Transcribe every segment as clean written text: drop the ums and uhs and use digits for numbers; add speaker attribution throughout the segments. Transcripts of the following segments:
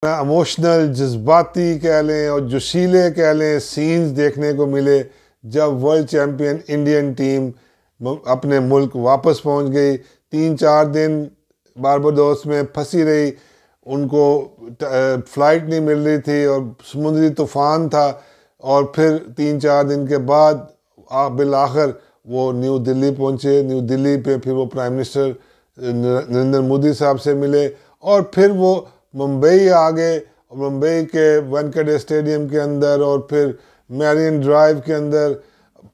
Speaker 1: Emotional जज्बाती कह लें और जोशीले कह लें सीन्स देखने को मिले जब वर्ल्ड चैम्पियन इंडियन टीम अपने मुल्क वापस पहुंच गई। 3-4 दिन बारबाडोस में फंसी रही, उनको फ़्लाइट नहीं मिल रही थी और समुद्री तूफ़ान था, और फिर 3-4 दिन के बाद बिल आखिर वो न्यू दिल्ली पहुंचे। न्यू दिल्ली पे फिर वो प्राइम मिनिस्टर नरेंद्र मोदी साहब से मिले और फिर वो मुंबई आ गए। मुंबई के वानखेड़े स्टेडियम के अंदर और फिर मैरिन ड्राइव के अंदर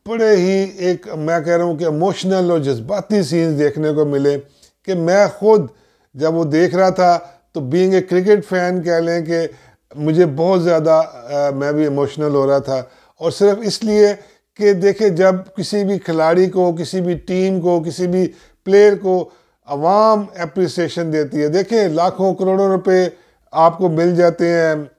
Speaker 1: बड़े ही एक मैं कह रहा हूँ कि इमोशनल और जज्बाती सीन्स देखने को मिले कि मैं खुद जब वो देख रहा था तो बीइंग ए क्रिकेट फ़ैन कह लें कि मुझे बहुत ज़्यादा मैं भी इमोशनल हो रहा था। और सिर्फ इसलिए कि देखें, जब किसी भी खिलाड़ी को, किसी भी टीम को, किसी भी प्लेयर को अवाम एप्रिसिएशन देती है। देखें, लाखों करोड़ों रुपए आपको मिल जाते हैं।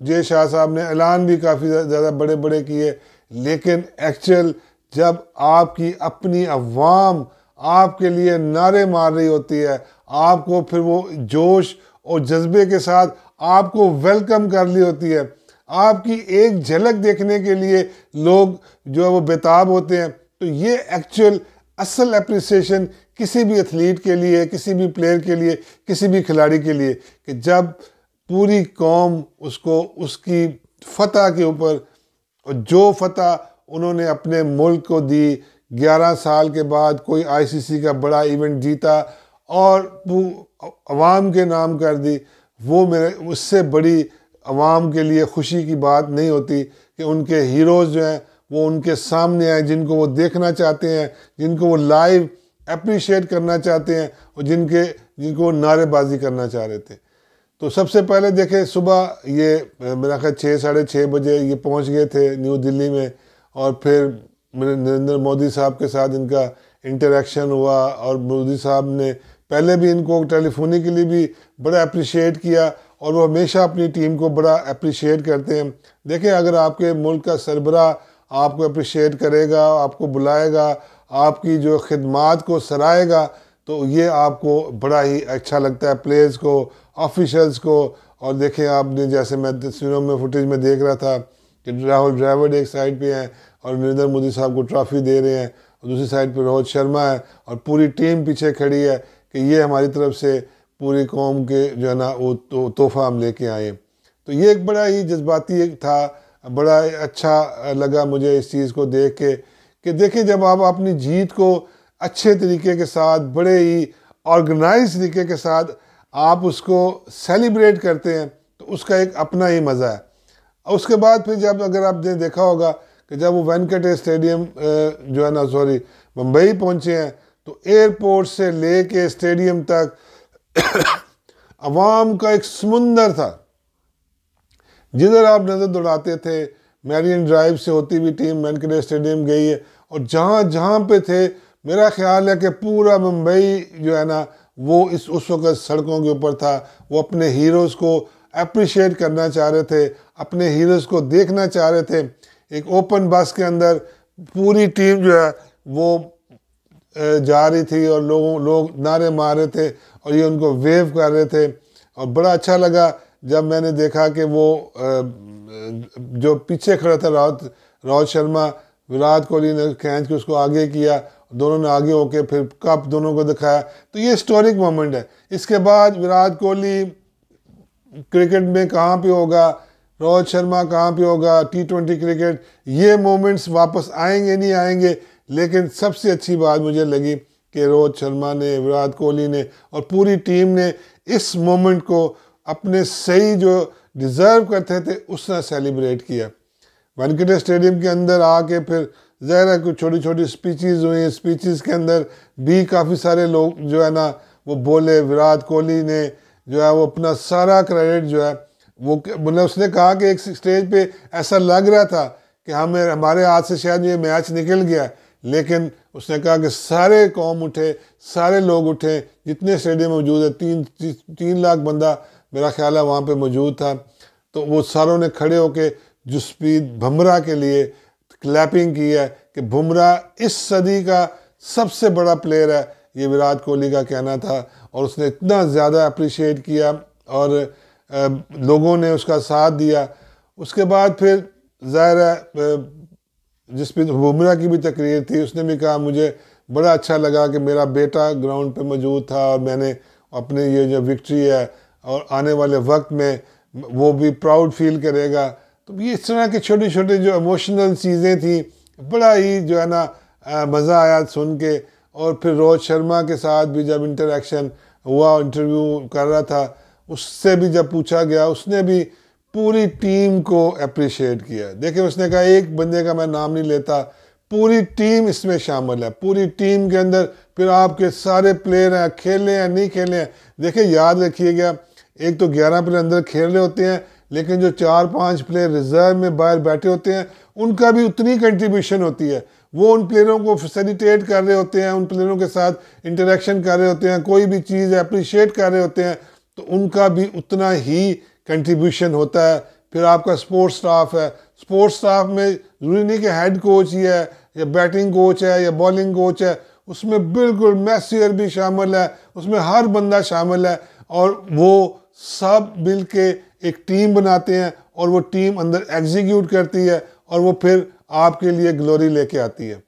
Speaker 1: जय शाह साहब ने ऐलान भी काफ़ी ज़्यादा बड़े बड़े किए, लेकिन एक्चुअल जब आपकी अपनी अवाम आपके लिए नारे मार रही होती है, आपको फिर वो जोश और जज्बे के साथ आपको वेलकम कर ली होती है, आपकी एक झलक देखने के लिए लोग जो है वो बेताब होते हैं, तो ये एक्चुअल असल एप्रिसिएशन किसी भी एथलीट के लिए, किसी भी प्लेयर के लिए, किसी भी खिलाड़ी के लिए, कि जब पूरी कौम उसको उसकी फतह के ऊपर, और जो फतह उन्होंने अपने मुल्क को दी, 11 साल के बाद कोई आईसीसी का बड़ा इवेंट जीता और अवाम के नाम कर दी, वो मेरे उससे बड़ी अवाम के लिए खुशी की बात नहीं होती कि उनके हीरोज़ जो हैं वो उनके सामने आए, जिनको वो देखना चाहते हैं, जिनको वो लाइव अप्रिशिएट करना चाहते हैं और जिनको वो नारेबाजी करना चाह रहे थे। तो सबसे पहले देखें, सुबह ये मेरा ख्याल 6-6:30 बजे ये पहुंच गए थे न्यू दिल्ली में, और फिर नरेंद्र मोदी साहब के साथ इनका इंटरेक्शन हुआ और मोदी साहब ने पहले भी इनको टेलीफोनिकली भी बड़ा अप्रिशिएट किया और वो हमेशा अपनी टीम को बड़ा अप्रिशिएट करते हैं। देखें, अगर आपके मुल्क का सरबराह आपको अप्रिशिएट करेगा, आपको बुलाएगा, आपकी जो खिदमात को सराहेगा, तो ये आपको बड़ा ही अच्छा लगता है, प्लेयर्स को, ऑफिशल्स को। और देखें आपने, जैसे मैं तस्वीरों में फुटेज में देख रहा था कि राहुल द्रविड़ एक साइड पे हैं और नरेंद्र मोदी साहब को ट्रॉफी दे रहे हैं, और दूसरी साइड पे रोहित शर्मा है और पूरी टीम पीछे खड़ी है कि ये हमारी तरफ से पूरी कौम के जो है ना वो तोहफा हम लेके आए। तो ये एक बड़ा ही जज्बाती था, बड़ा अच्छा लगा मुझे इस चीज़ को देख के कि देखिए, जब आप अपनी जीत को अच्छे तरीके के साथ, बड़े ही ऑर्गेनाइज तरीके के साथ आप उसको सेलिब्रेट करते हैं, तो उसका एक अपना ही मज़ा है। और उसके बाद फिर जब अगर आपने देखा होगा कि जब वो वानखेड़े स्टेडियम जो है ना मुंबई पहुंचे हैं, तो एयरपोर्ट से लेके स्टेडियम तक अवाम का एक समुंदर था। जिधर आप नज़र दौड़ाते थे, मैरिन ड्राइव से होती हुई टीम वानखेड़े स्टेडियम गई है, और जहाँ जहाँ पे थे, मेरा ख्याल है कि पूरा मुंबई जो है ना वो उस वक्त सड़कों के ऊपर था। वो अपने हीरोज़ को अप्रिशिएट करना चाह रहे थे, अपने हीरोज़ को देखना चाह रहे थे। एक ओपन बस के अंदर पूरी टीम जो है वो जा रही थी और लोग नारे मार रहे थे और ये उनको वेव कर रहे थे। और बड़ा अच्छा लगा जब मैंने देखा कि वो जो पीछे खड़ा था रोहित शर्मा, विराट कोहली ने खींच के उसको आगे किया, दोनों ने आगे होके फिर कप दोनों को दिखाया। तो ये हिस्टोरिक मोमेंट है। इसके बाद विराट कोहली क्रिकेट में कहाँ पे होगा, रोहित शर्मा कहाँ पे होगा, T20 क्रिकेट, ये मोमेंट्स वापस आएंगे नहीं आएंगे। लेकिन सबसे अच्छी बात मुझे लगी कि रोहित शर्मा ने, विराट कोहली ने और पूरी टीम ने इस मोमेंट को अपने सही जो डिज़र्व करते थे उसने सेलिब्रेट किया। वानखेड़े स्टेडियम के अंदर आके फिर ज़ाहिर है कुछ छोटी छोटी स्पीचेस हुई। स्पीचेस के अंदर भी काफ़ी सारे लोग जो है ना वो बोले। विराट कोहली ने जो है वो अपना सारा क्रेडिट जो है वो मतलब उसने कहा कि एक स्टेज पे ऐसा लग रहा था कि हमारे हाथ से शायद ये मैच निकल गया, लेकिन उसने कहा कि सारे कौम उठे, सारे लोग उठे, जितने स्टेडियम मौजूद है, 3 लाख बंदा मेरा ख्याल है वहाँ पे मौजूद था। तो वो सारों ने खड़े होके जसप्रीत बुमराह के लिए क्लैपिंग की है कि बुमराह इस सदी का सबसे बड़ा प्लेयर है, ये विराट कोहली का कहना था। और उसने इतना ज़्यादा अप्रिशिएट किया। और लोगों ने उसका साथ दिया। उसके बाद फिर ज़ाहिर है जिसमें बुमराह की भी तकरीर थी, उसने भी कहा मुझे बड़ा अच्छा लगा कि मेरा बेटा ग्राउंड पे मौजूद था और मैंने अपने ये जो विक्ट्री है और आने वाले वक्त में वो भी प्राउड फील करेगा। तो ये इस तरह के छोटे छोटे जो इमोशनल चीज़ें थी, बड़ा ही जो है ना मज़ा आया सुन के। और फिर रोहित शर्मा के साथ भी जब इंटरेक्शन हुआ, इंटरव्यू कर रहा था, उससे भी जब पूछा गया, उसने भी पूरी टीम को अप्रिशिएट किया। देखिए उसने कहा एक बंदे का मैं नाम नहीं लेता, पूरी टीम इसमें शामिल है, पूरी टीम के अंदर फिर आपके सारे प्लेयर हैं, खेले हैं नहीं खेले हैं। देखिए याद रखिएगा, एक तो 11 प्लेयर अंदर खेल रहे होते हैं, लेकिन जो 4-5 प्लेयर रिजर्व में बाहर बैठे होते हैं, उनका भी उतनी कंट्रीब्यूशन होती है। वो उन प्लेयरों को फैसिलिटेट कर रहे होते हैं, उन प्लेयरों के साथ इंटरेक्शन कर रहे होते हैं, कोई भी चीज़ अप्रिशिएट कर रहे होते हैं, तो उनका भी उतना ही कंट्रीब्यूशन होता है। फिर आपका स्पोर्ट्स स्टाफ है, स्पोर्ट्स स्टाफ में ज़रूरी नहीं कि हेड कोच ही है या बैटिंग कोच है या बॉलिंग कोच है, उसमें बिल्कुल मैसियर भी शामिल है, उसमें हर बंदा शामिल है और वो सब मिल के एक टीम बनाते हैं और वो टीम अंदर एग्जीक्यूट करती है और वो फिर आपके लिए ग्लोरी लेके आती है।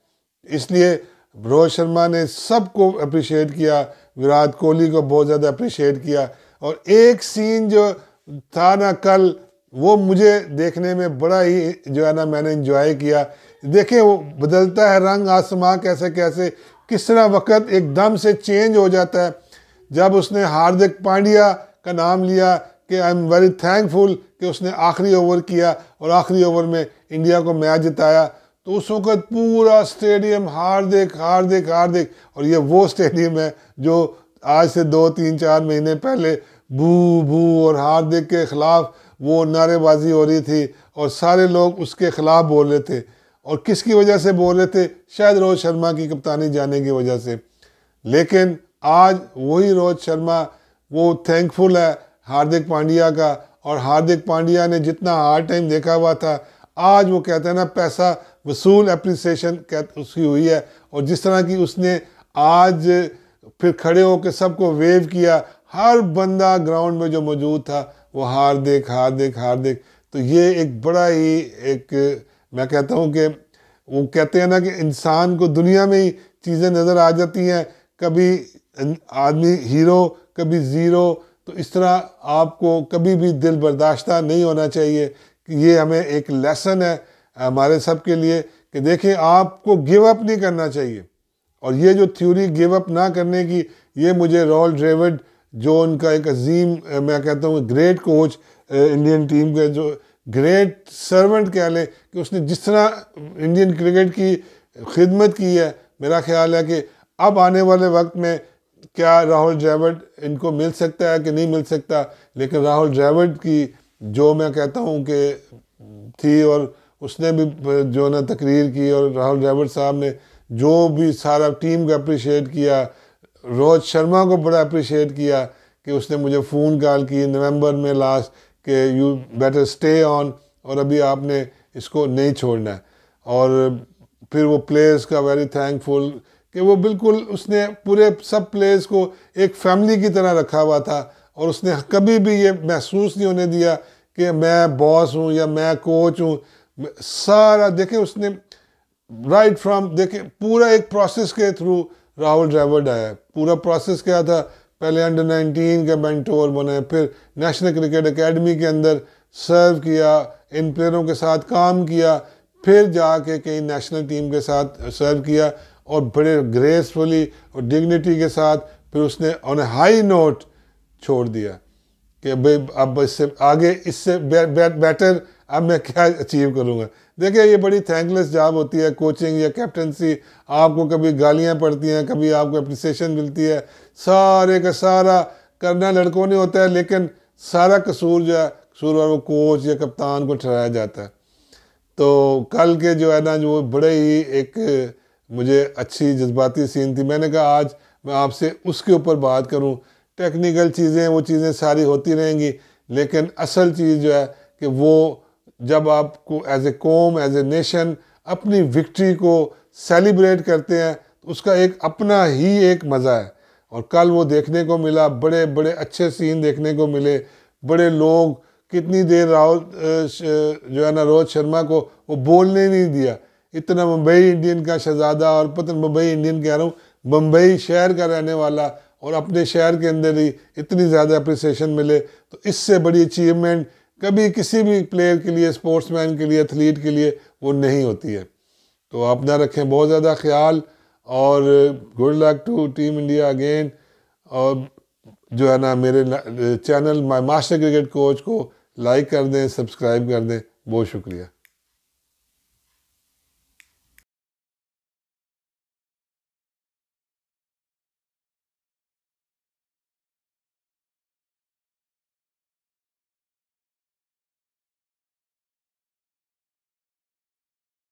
Speaker 1: इसलिए रोहित शर्मा ने सबको अप्रिशिएट किया, विराट कोहली को बहुत ज़्यादा अप्रिशिएट किया। और एक सीन जो था ना कल, वो मुझे देखने में बड़ा ही जो है ना मैंने एंजॉय किया। देखिए वो बदलता है रंग आसमां, कैसे कैसे किस तरह वक्त एकदम से चेंज हो जाता है। जब उसने हार्दिक पांड्या का नाम लिया कि आई एम वेरी थैंकफुल कि उसने आखिरी ओवर किया और आखिरी ओवर में इंडिया को मैच जिताया, तो उस वक्त पूरा स्टेडियम हार्दिक हार्दिक हार्दिक। और ये वो स्टेडियम है जो आज से 2-3-4 महीने पहले बू बू और हार्दिक के खिलाफ वो नारेबाजी हो रही थी और सारे लोग उसके खिलाफ बोल रहे थे। और किसकी वजह से बोल रहे थे? शायद रोहित शर्मा की कप्तानी जाने की वजह से। लेकिन आज वही रोहित शर्मा वो थैंकफुल है हार्दिक पांड्या का, और हार्दिक पांड्या ने जितना हार्ड टाइम देखा हुआ था, आज वो कहते हैं ना पैसा वसूल अप्रिसिएशन उसकी हुई है। और जिस तरह की उसने आज फिर खड़े होकर सबको वेव किया, हर बंदा ग्राउंड में जो मौजूद था वो हार्दिक हार्दिक हार्दिक। तो ये एक बड़ा ही एक मैं कहता हूँ कि वो कहते हैं ना कि इंसान को दुनिया में ही चीज़ें नज़र आ जाती हैं, कभी आदमी हीरो कभी ज़ीरो। तो इस तरह आपको कभी भी दिल बर्दाश्ता नहीं होना चाहिए। कि ये हमें एक लेसन है हमारे सब के लिए कि देखिए आपको गिव अप नहीं करना चाहिए। और ये जो थ्योरी गिव अप ना करने की, ये मुझे राहुल द्रविड़ जो उनका एक अजीम मैं कहता हूँ ग्रेट कोच इंडियन टीम के, जो ग्रेट सर्वेंट कह लें कि उसने जिस तरह इंडियन क्रिकेट की खिदमत की है, मेरा ख्याल है कि अब आने वाले वक्त में क्या राहुल द्रविड़ इनको मिल सकता है कि नहीं मिल सकता। लेकिन राहुल द्रविड़ की जो मैं कहता हूँ कि थी, और उसने भी जो ना तकरीर की, और राहुल द्रविड़ साहब ने जो भी सारा टीम को अप्रिशिएट किया, रोहित शर्मा को बड़ा अप्रिशिएट किया कि उसने मुझे फ़ोन कॉल की नवंबर में लास्ट कि यू बेटर स्टे ऑन, और अभी आपने इसको नहीं छोड़ना है। और फिर वो प्लेयर्स का वेरी थैंकफुल कि वो बिल्कुल उसने पूरे सब प्लेयर्स को एक फैमिली की तरह रखा हुआ था, और उसने कभी भी ये महसूस नहीं होने दिया कि मैं बॉस हूँ या मैं कोच हूँ। सारा देखें उसने राइट फ्रॉम देखें पूरा एक प्रोसेस के थ्रू राहुल द्रविड़ आया। पूरा प्रोसेस क्या था? पहले अंडर 19 के मेंटोर बने, फिर नेशनल क्रिकेट एकेडमी के अंदर सर्व किया, इन प्लेयरों के साथ काम किया, फिर जाके कहीं नेशनल टीम के साथ सर्व किया, और बड़े ग्रेसफुली और डिग्निटी के साथ फिर उसने ऑन ए हाई नोट छोड़ दिया कि भाई अब इससे आगे इससे बेटर अब मैं क्या अचीव करूँगा। देखिए ये बड़ी थैंकलेस जॉब होती है कोचिंग या कैप्टनसी। आपको कभी गालियाँ पड़ती हैं, कभी आपको अप्रिसिएशन मिलती है, सारे का सारा करना लड़कों ने होता है, लेकिन सारा कसूर जो है कसूरवार वो कोच या कप्तान को ठहराया जाता है। तो कल के जो है ना जो बड़े ही एक मुझे अच्छी जज्बाती सीन थी। मैंने कहा आज मैं आपसे उसके ऊपर बात करूं। टेक्निकल चीज़ें वो चीज़ें सारी होती रहेंगी, लेकिन असल चीज़ जो है कि वो जब आपको एज ए कौम एज ए नेशन अपनी विक्ट्री को सेलिब्रेट करते हैं तो उसका एक अपना ही एक मज़ा है। और कल वो देखने को मिला, बड़े बड़े अच्छे सीन देखने को मिले। बड़े लोग, कितनी देर राहुल जो है ना रोहित शर्मा को वो बोलने नहीं दिया। इतना मुंबई इंडियन का शहजादा, और पता मुंबई इंडियन कह रहा हूँ, मुंबई शहर का रहने वाला, और अपने शहर के अंदर ही इतनी ज़्यादा अप्रिसिएशन मिले, तो इससे बड़ी अचीवमेंट कभी किसी भी प्लेयर के लिए, स्पोर्ट्समैन के लिए, एथलीट के लिए वो नहीं होती है। तो अपना रखें बहुत ज़्यादा ख्याल, और good luck to team India again. और जो है ना मेरे channel my master cricket coach को लाइक कर दें, सब्सक्राइब कर दें। बहुत शुक्रिया।